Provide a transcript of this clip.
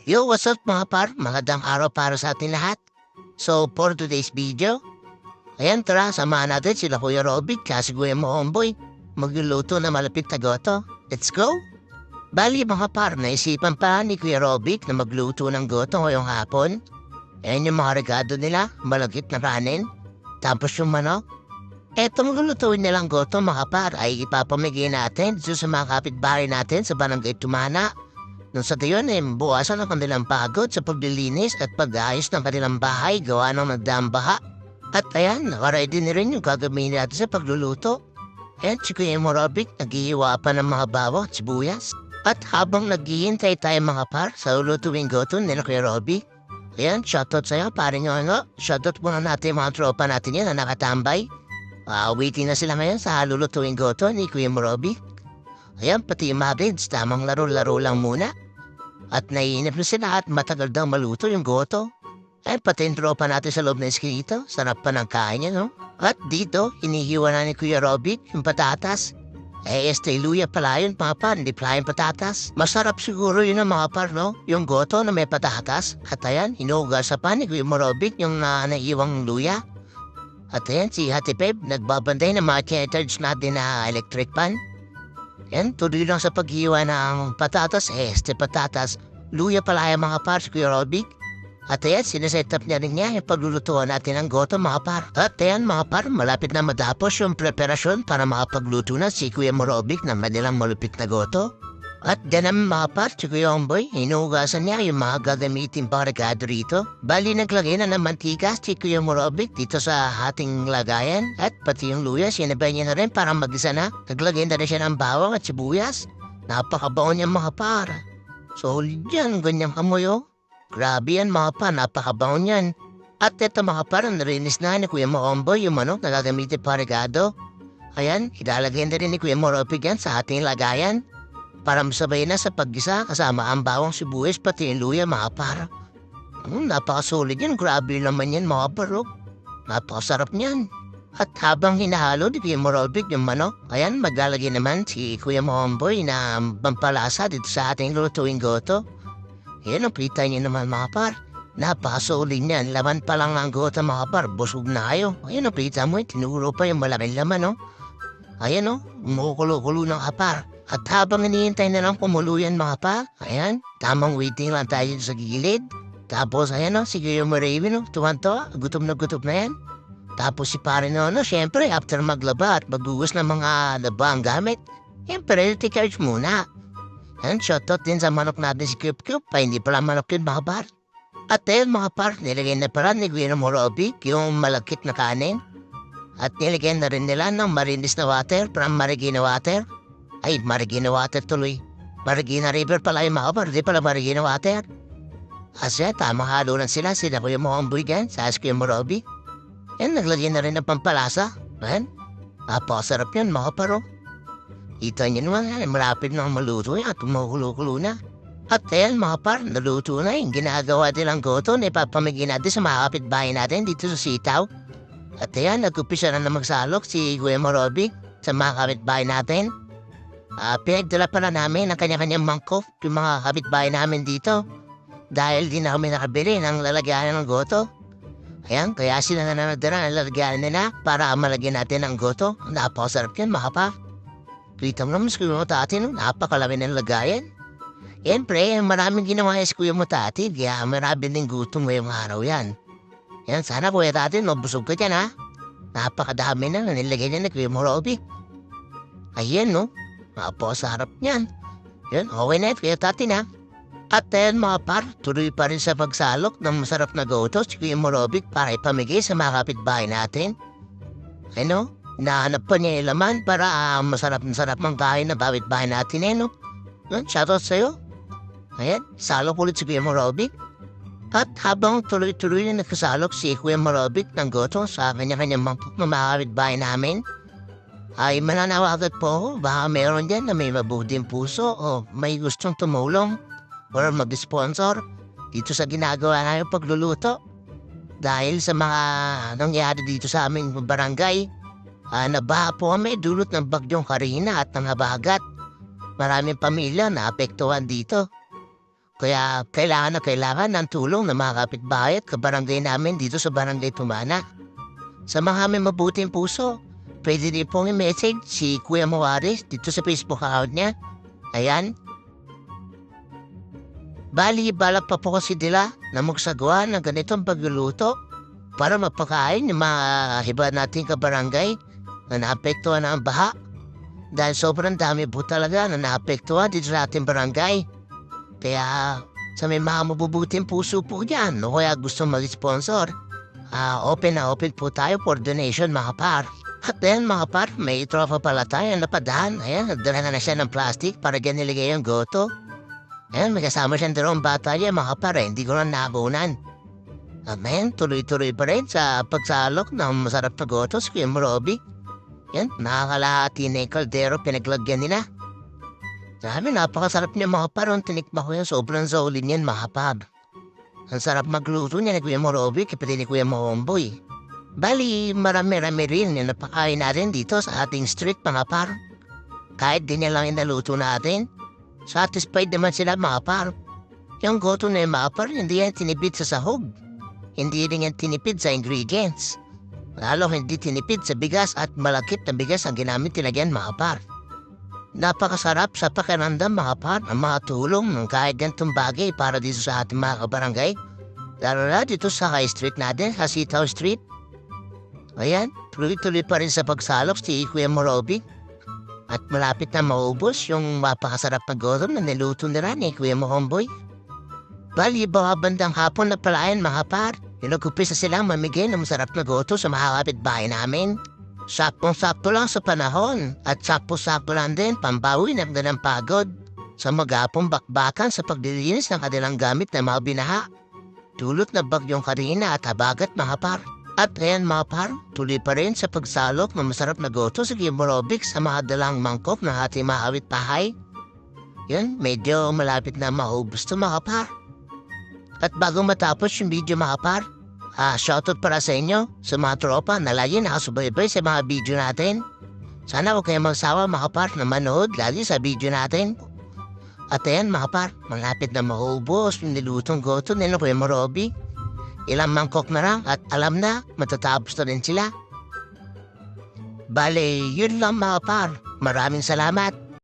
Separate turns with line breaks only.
Yo, what's up mga par? Magandang araw para sa atin lahat. So, for today's video, ayan tara, samahan natin sila Kuya Robic kasi Kuya Momboy. Magluluto na malapit na goto. Let's go! Bali mga par, naisipan pa ni Kuya Robic na magluto ng goto ngayong hapon. Ayan yung mga regado nila, malagkit na kanin. Tapos yung manok. Etong lulutuin nilang goto mga par ay ipapamigay natin sa mga kapitbahay natin sa Barangay Tumana. Nung sa gayon buwasan ang kanilang pagod sa paglilinis at pag-aayos ng kanilang bahay gawa ng nagdambaha. At ayan, nakaready na rin yung gagamitin natin sa pagluluto. Ayan, si Kuya Robic naghihiwa pa ng mga bawang at sibuyas. At habang naghihintay tayo mga par sa lulutuing goto nila Kuya Robic, ayan, shoutout sa'yo pare nyo ano. Shoutout muna natin yung mga tropa natin yan na nakatambay. Waiting na sila ngayon sa lulutuing goto ni Kuya Robic. Ayan, pati yung mga kids, tamang laro-laro lang muna. At naiinip na sila at matagal daw maluto yung goto. Ayan, pati yung tropa natin sa loob ng eskinito. Sarap pa ng kain niya, no? At dito, inihiwa na ni Kuya Robic yung patatas. Luya pala yun, mga par, hindi pala yung patatas. Masarap siguro yun ang mga par, no? Yung goto na may patatas. At ayan, hinugasan pa ni Kuya Robic yung naiiwang luya. At ayan, si Hati Pep, nagbabantay ng mga charge natin na electric pan. Yan, tuloy lang sa paghiwa ng patatas, patatas. Luya pala yung mga par, si Kuya Robic. At ayan, sineset up niya rin niya yung paglulutuan natin ng goto mga par. At ayan mga par, malapit na matapos yung preparasyon para makapagluto na si Kuya Robic ng madilang malupit na goto. At dyan naman mga par, si Kuya Omboy, hinuhugasan niya yung mga gagamitin pang regado rito. Bali naglagay na ng mantika si Kuya Robic dito sa ating lagayan. At pati yung luya, sinabay niya na rin para mag-isa na. Naglagay na rin siya ng bawang at sibuyas. Napakabaon niya mga par. Solid yan, ganyang kamoy oh. Grabe yan mga par, napakabaon yan. At eto mga par, narinis na ni Kuya Omboy yung manok na gagamitin pang regado. Ayan, ilalagay na rin ni Kuya Robic yan sa ating lagayan. Para masabay na sa paggisa kasama ang bawang sibuyas pati yung luya mga par. Napakasolid yan. Grabe naman yan mga par. Napakasarap niyan. At habang hinahalo ni Kuya Robic yung manok, ayan maglalagay naman si Kuya Momboy na pampalasa dito sa ating lutuing goto. Ayan ang pita niya naman mga par. Napakasolid niyan. Laman pa lang ang goto mga par. Busog na kayo. Ayan ang pita mo. Tinuro pa yung malaking laman. Ayan umukulo-kulo ng kapar. At habang hinihintay na lang kumuluyan mga pa, ayan, tamang waiting lang tayo sa gilid. Tapos ayan sige yung Raven tuwan-tuwa, gutom na yan. Tapos si pare syempre after maglaba at maghugas ng mga labang gamit, syempre charge muna. Ayan, shoutout din sa manok natin si Cup, hindi pala manok yun mga par. At ayun mga par, nilagay na pala ni Kuya Robic yung malagkit na kanin. At nilagay na rin nila ng marinis na water, from Marikina water. Ay, Marikina water tuloy. Marikina river pala yung mga par, di pala Marikina water. Kasi tamang halo lang sila Kuya Momboy dyan, sa Kuya Robic. Yan, naglagyan na rin ng pampalasa. Ayan, napakasarap yan mga paro. Ito nyo naman, malapit na maluto yan at kumukulo-kulo na. At ayan mga par, naluto na yung ginagawa nilang goto na ipapamigay natin sa mga kapitbahay natin dito sa sitaw. At ayan, nag-upisa na magsalok si Kuya Robic sa mga kapitbahay natin. Pinagdala pala namin ang kanya-kanyang mangkok yung mga kapitbahay namin dito. Dahil di na kami nakabili ng lalagyan ng goto. Ayan, kaya sila na nagdala ng lalagyan nila para malagyan natin ng goto. Napakasarap yan mga pa. Kita mo naman si Kuya Mutati, napakalami ng lagayan. Yan pre, maraming ginawa si Kuya Mutati, kaya marami din gutom ngayong araw yan. Yan, sana Kuya Tati, busog ka dyan ha. Napakadami na nilagay niya ni Kuya Robic. Ayan napakasarap niyan. Yan, okay na Kuya Tati na. At ayan mga par, tuloy pa rin sa pagsalok ng masarap na goto si Kuya Robic para ipamigay sa mga kapitbahay natin. Nahanap pa niya yung laman para masarap ang kain na kapitbahay natin Yan, shoutout sa'yo. Ayan, salok ulit si Kuya Robic. At habang tuloy-tuloy na nagkasalok si Kuya Robic ng goto sa kanya-kanyang mangkok na mga kapitbahay namin, ay mananawagan po ako, baka meron dyan na may mabuting puso o may gustong tumulong o mag-sponsor dito sa ginagawa namin pagluluto. Dahil sa mga nangyari dito sa aming barangay, nabaha po kami dulot ng bagyong Karina at ng habagat. Maraming pamilya na apektuhan dito. Kaya kailangan ng tulong ng mga kapitbahay at kabarangay namin dito sa Barangay Tumana. Sa mga may mabuting puso, pwede din pong i-message si Kuya Mawaris dito sa Facebook account niya. Ayan. Bali, balak pa po kasi nila na magsagawa ng ganitong pagluluto para mapakain yung mga iba nating kabarangay na naapektuhan ng baha. Dahil sobrang dami po talaga na naapektuhan dito sa ating barangay. Kaya sa may mga mabubuting puso po dyan o kaya gusto mag-sponsor, open na open po tayo for donation mga par. At then mga par, may tropa pala tayo na napadahan. Ayan, nagdala na siya ng plastic para dyan niligay yung goto. Ayan, may kasama siyang dalawang bata niya mga par, hindi ko na nabunan. Amen, tuloy-tuloy pa rin sa pagsalok ng masarap na goto si Kuya Robbie. Yan, nakakalahati na yung kaldero pinaglagyan nila. Sabi, napakasarap niya mga par. Ang tinikma ko yan, sobrang solid yan mga par. Ang sarap magluto niya ni Kuya Robbie, kapatid ni Kuya Momboy. Bali, marami-rami rin yung napakain natin dito sa ating street mga par. Kahit di niya lang inaluto natin, satisfied naman sila mga par. Yung goto na yung mga par, hindi yan tinipid sa sahog. Hindi rin yan tinipid sa ingredients. Lalo hindi tinipid sa bigas at malakip na bigas ang ginamit nilagyan mga par. Napakasarap sa pakiramdam mga par ang mga tulong ng kahit gantong bagay para dito sa ating mga kabarangay. Lalo na dito sa high street natin, sa Sitaw Street. Ayan, tuloy-tuloy pa rin sa pagsalok si Kuya Robbie. At malapit na maubos yung mapakasarap na goto na niluto nila ni Kuya Momboy. Bali, baka bandang hapon na palayan mga par. Inagupis na silang mamigay ng masarap na goto sa mga kapitbahay namin. Saktong-sakto lang sa panahon at sakto-sakto lang din pambawi ng pagod sa magapong bakbakan sa paglilinis ng kanilang gamit na mga binaha. Dulot na bagyong Karina at habagat mga par. At ayan mga par, tuloy pa rin sa pagsalok ng masarap na goto sa Gimorobic sa mga dalang mangkok ng ating mga awit-pahay. Yan, medyo malapit na maubos to mga par. At bago matapos yung video mga par, shoutout para sa inyo, sa mga tropa na lagi nakasubaybay sa mga video natin. Sana huwag kayong magsawa mga par na manood lagi sa video natin. At ayan mga par, malapit na maubos yung nilutong goto nila Kuya Robbie. Ilang mangkok na lang at alam na matatapos na rin sila. Bale, yun lang mga par. Maraming salamat.